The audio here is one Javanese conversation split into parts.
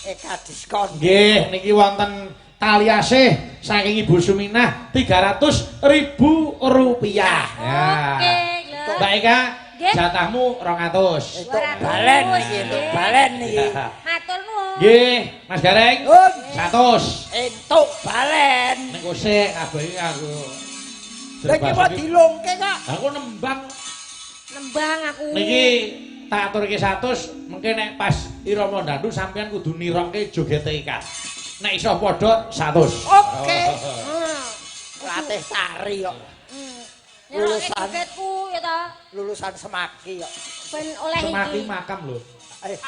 Eka diskon. Nggih, niki wonten tali asih saking Ibu Suminah 300.000 rupiah. Oke, lho. Mbak Eka, Nggih. jatahmu 200. Untuk balen iki, untuk balen iki. Matur nuwun. Nggih, Mas Gareng. 100. Entuk balen. Nek kosek kabeh aku. Lha iki kok dilungke kok. Aku nembang. Nembang aku. Niki tak aturke 100, mengke nek pas irama ndandu sampean kudu nirokke jogete ikan. Nek iso padha 100. Oke. Hmm. Latih tari kok. Lulusan Lulusan. jogetku ya ta. Lulusan Semaki kok. Ben oleh iki. Semaki makam lho. Eh,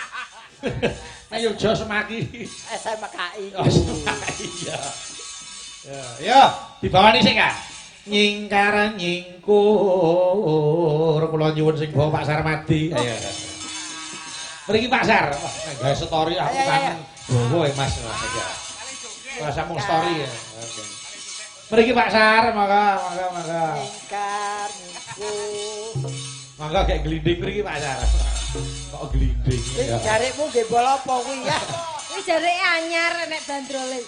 Nek yo aja semaki. SMKI. Oh, semaki ya. Ya, dibawani sik, Kak. Nyingkar nyingkur kula nyuwun sing bawa Pak Sarmadi. Ayo. Mriki Pak Sar. Gawe story aku kangen. Bawa Mas. Masa mung story ya. Oke. Mriki Pak Sar, monggo. Ingkar niku. Monggo gek glinding mriki Pak Sar. Kok glinding ya. Jarikmu nggih bola apa kuwi ya? Iki jareke anyar nek bandrole.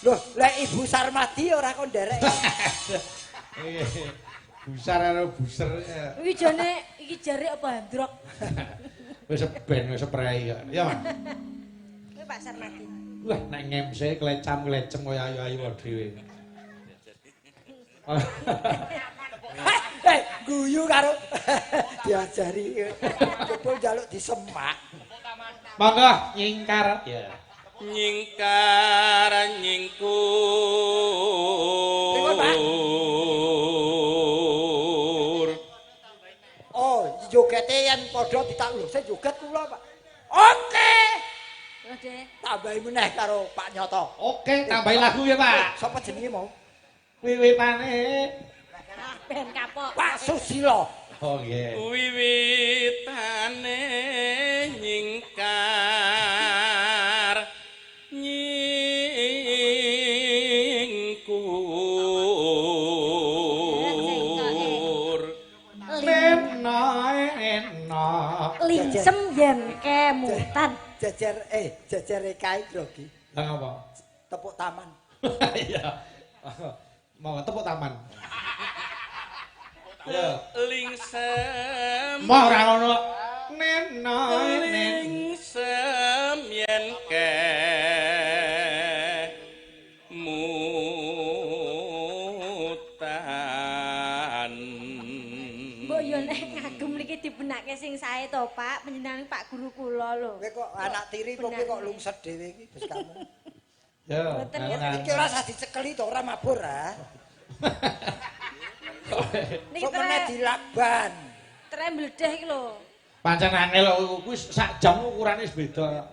Loh, lek Ibu Sarmadi ora kok nderek. Busar karo buser. Iki jane iki jare apa handrok. Wis ben wis spray kok. Ya, Mas. Kuwi Pak Sarmadi. Wah, nek ngemse klecam-klecem kaya ayu-ayu dhewe. Guyu karo diajari. Jebul njaluk disemak. Monggo nyingkar. Ya. Nyingkar nyingkur. Oh, jogete yen padha ditakluk, sing joget kula, Pak. Oke. Lho, Dek. Tambahi meneh karo Pak Nyoto. Oke, tambahi lagu ya, Pak. Sapa jenenge mau? Wiwitane. Ben kapok. Pak Susilo. Oh, nggih. Wiwitane nyingkar nyingkur. Enak. Lincem yen kemutan. Jejer kae grogi. Lah apa? Tepuk taman. Iya. Mau tepuk taman. Ya. Lingsem Mau ora ngono. Nenoy lingsem yen mutan. Mbok yo nek ngagem niki dibenake sing sae to, Pak. Panjenengan Pak Guru kula lho. Kowe kok anak tiri kok kowe kok lungset dhewe iki Gus kamu. Ya. Mboten ya. Iki ora usah dicekeli to, ora mabur ha. Niki Kok meneh dilakban. tre mbledeh iki lho. Pancen angel kuwi sak jam ukurane wis beda.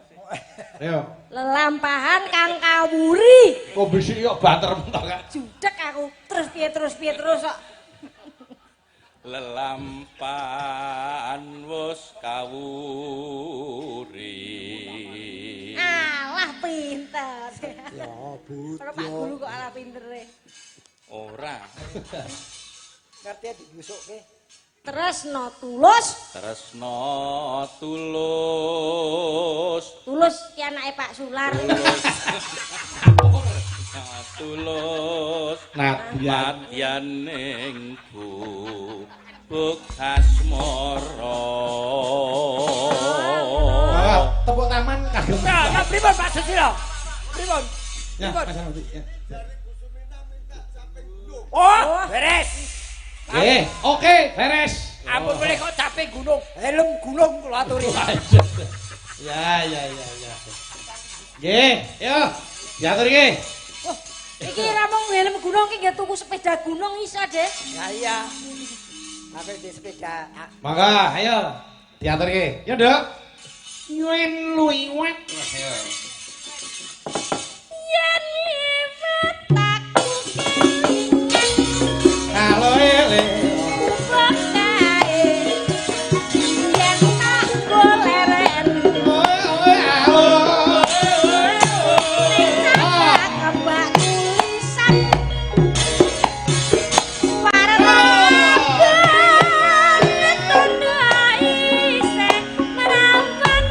Yo. Lelampahan Kang Kawuri. Kok bisik kok banter mentok, Kak. Judek aku. Terus piye terus kok. Lelampahan wis kawuri. Alah pinter. Ya, Bu. Ora Pak Guru kok alah pintere. Ora Ngerti digusukke. Tresno tulus. tresno tulus. Tulus ki anake Pak Sular. Tulus Nadyan. nadyan ning bubuk asmara. Tepuk taman kagem. Ya, pripun Pak Susilo? Pripun? Ya, Mas Sarmadi. Ya. Oh, beres. Oke, beres. Ampun boleh kok capek gunung. Helm gunung kula aturi. Ya. Nggih, yo. Diatur nggih. Iki ra mung helm gunung iki nggih tuku sepeda gunung iso, Dek. Ya iya. Aku di sepeda. Mangga, ayo. Diatur nggih. Yo, Nduk. Nyuen luiwet. Ayo. Yen liwat aku kelingan Halo ele. ubah kae. Yen tak goleren Halo. ning tak kembak tulisan. Paraban tunda isih merawan.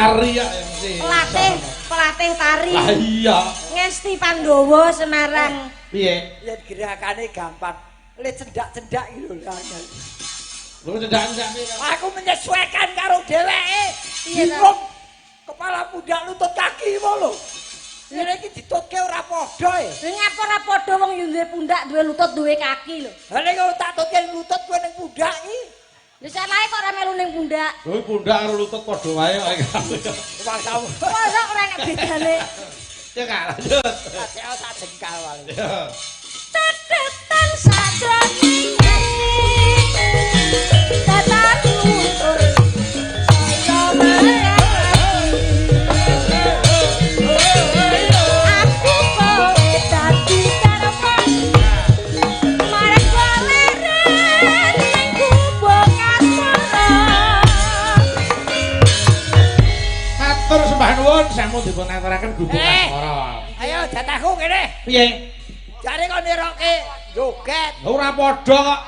tari ya mesti. Pelatih tari. Lah iya. Ngesti Pandowo Semarang. Piye? Ya gerakane gampang. Le cendak-cendak iki lho. Lho cendak-cendak piye? Aku menyesuaikan karo dheweke. Iya, Bingung. Kepala pundak lutut kaki mau lho. Ini iki ditutke ora padha e. Lha ngapa ora padha wong yo duwe pundak, duwe lutut, duwe kaki lho. Lah nek tak tutke lutut kowe ning pundak iki. Lha salahe kok ora melu ning pundak. Lho pundak karo lutut padha wae kok. Wah kamu. Kok ora nek bedane. Ya Kak, lanjut. Saya sak jengkal wae. Ya. Tetetan sajroning tetan luntur. Saya marani. Aku kowe dadi karepan. Marang goleren ning gubuk asmara. Matur sembah nuwun sampun dipun aturaken gubuk asmara. Ayo jatahku kene. Piye? Jare kok niroke joget. Ora padha kok.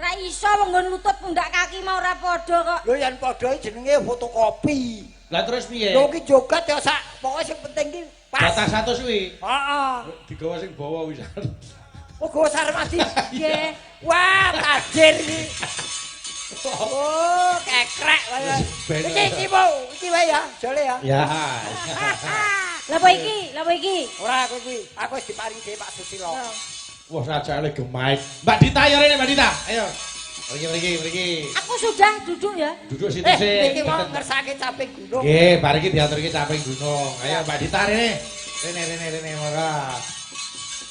Ora iso nggon lutut pundak kaki mau ora padha kok. Lho yen padha jenenge fotokopi. Lah terus piye? Lho ki joget ya sak pokoke sing penting ki pas. Batas 100 kuwi. Heeh. Digawa sing bawa wisan. Oh go Sarmadi. Nggih. Wah, tajir iki. Oh, kekrek wae. Iki wae ya, jole ya. Ya. Lah apa iki? Lah apa iki? Ora aku kuwi, aku wis diparingi dhewe Pak Susilo. Wah rajane gemaik. Mbak Dita ya rene Mbak Dita. Ayo. Mriki. Aku sudah duduk ya. Duduk situ Iki sih. mau ngersake caping gunung. Nggih, bar iki diaturke caping gunung. Ayo Mbak Dita rene. Rene mara.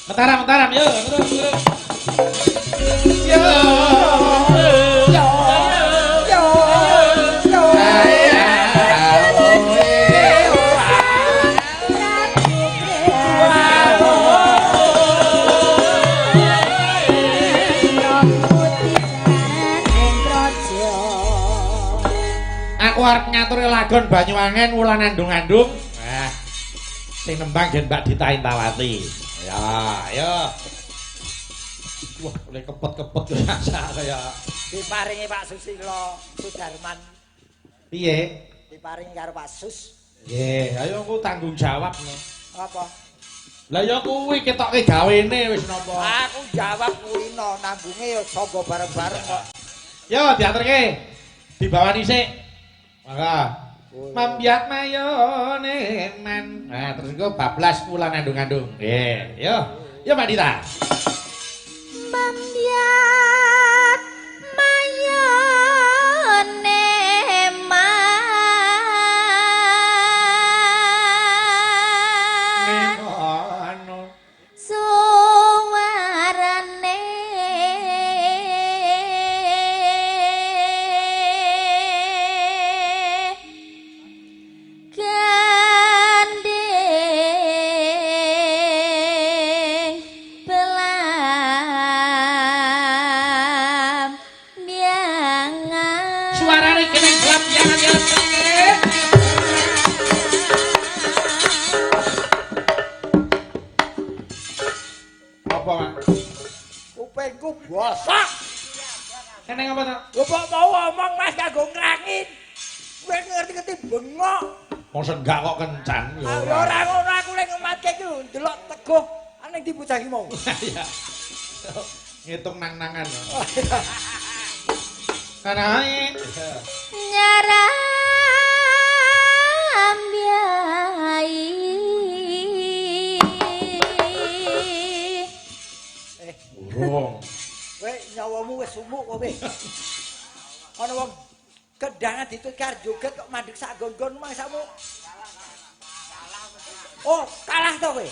Mataram yo, terus. Yo. Yo. Aku arep ngaturi lagon Banyuwangen wulan andung-andung. Nah. Sing nembang jen Mbak Dita Intawati. Ya, ayo. Wah, oleh kepet-kepet yo rasa kaya. Diparingi Pak Susilo Sudarman. Piye? Diparingi karo Pak Sus. Nggih, ayo aku tanggung jawab no. Apa? Lah ya kuwi ketoke gawene wis napa. Aku jawab kuwi no, nanggunge ya sangga bareng-bareng kok. Yo diaturke. Dibawa dhisik. Maka Mambiat mayone man. Nah, terus iku bablas wulan andung-andung. Nggih, yo. Yo Mbak Dita. Mambiat mayone man. Ngono. Suwarane gandeng belam biangan. Suarane kene gelap jangan ya. Apa, Mak? Kupingku bosok. Kene apa to? Lho kok mau ngomong Mas kanggo ngrangin. Kowe ngerti-ngerti bengok. Mosok enggak kok kencan yo. Ya ora ngono aku lek ngematke iki lho ndelok teguh ning di bocah iki mau. Iya. Ngitung nang-nangan. Kanae. Nyaram biai. Urung. Kowe nyawamu wis sumuk kowe. Ana wong kendangan ditukar joget kok mandek sak gon-gon mangsamu. Oh, kalah to kowe.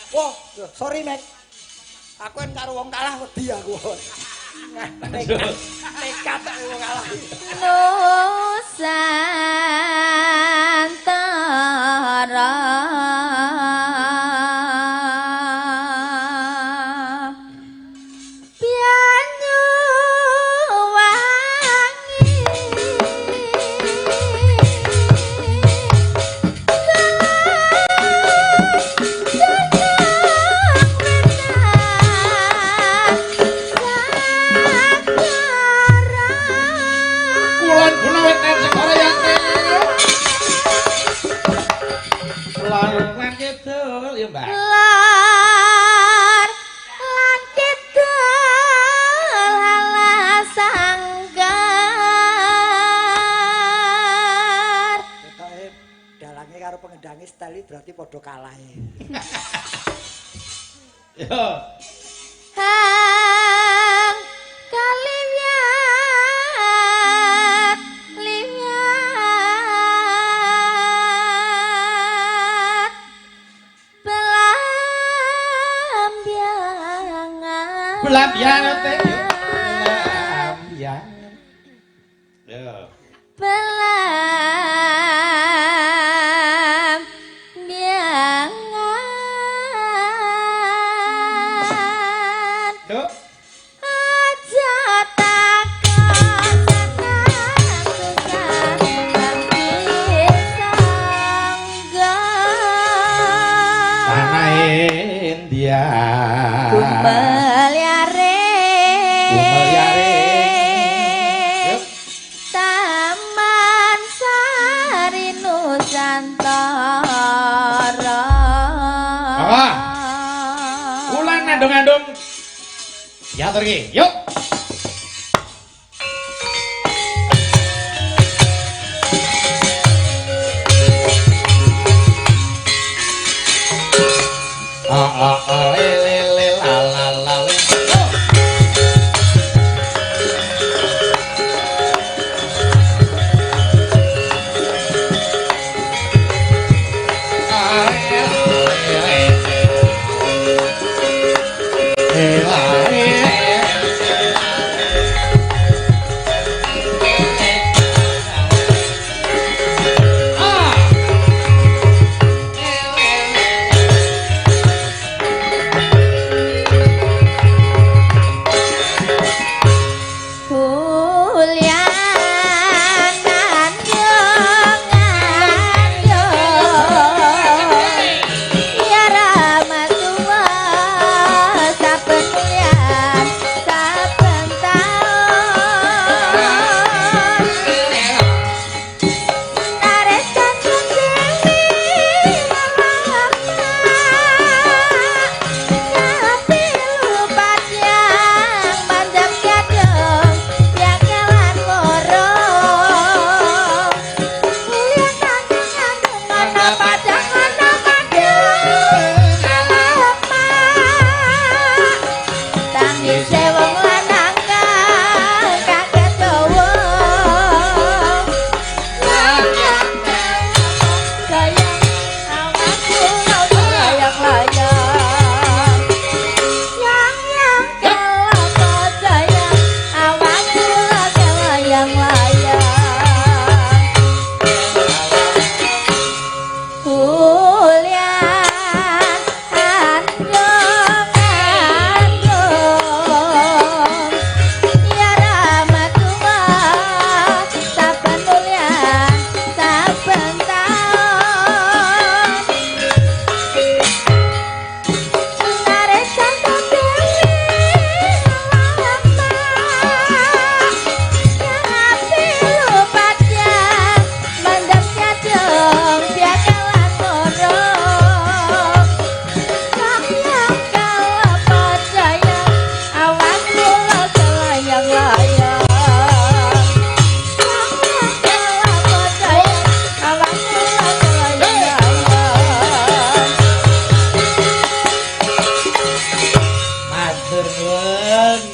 Oh, sorry Mek. Aku kan karo wong kalah wedi aku. Nekat tak wong kalah. Nusantara Kulon gula weten sekara yate. karo pengendange style berarti padha kalah. Yo. Hang kaliwat liwat pelambiangan Pelambiangan teh yo. Pelambiangan. Yo. Kumpul yaring Taman Sari Nusantara. Apa? Ulang nandung-nandung. Diatur iki. Yuk.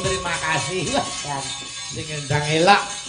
Terima kasih. Sing ngendang elak.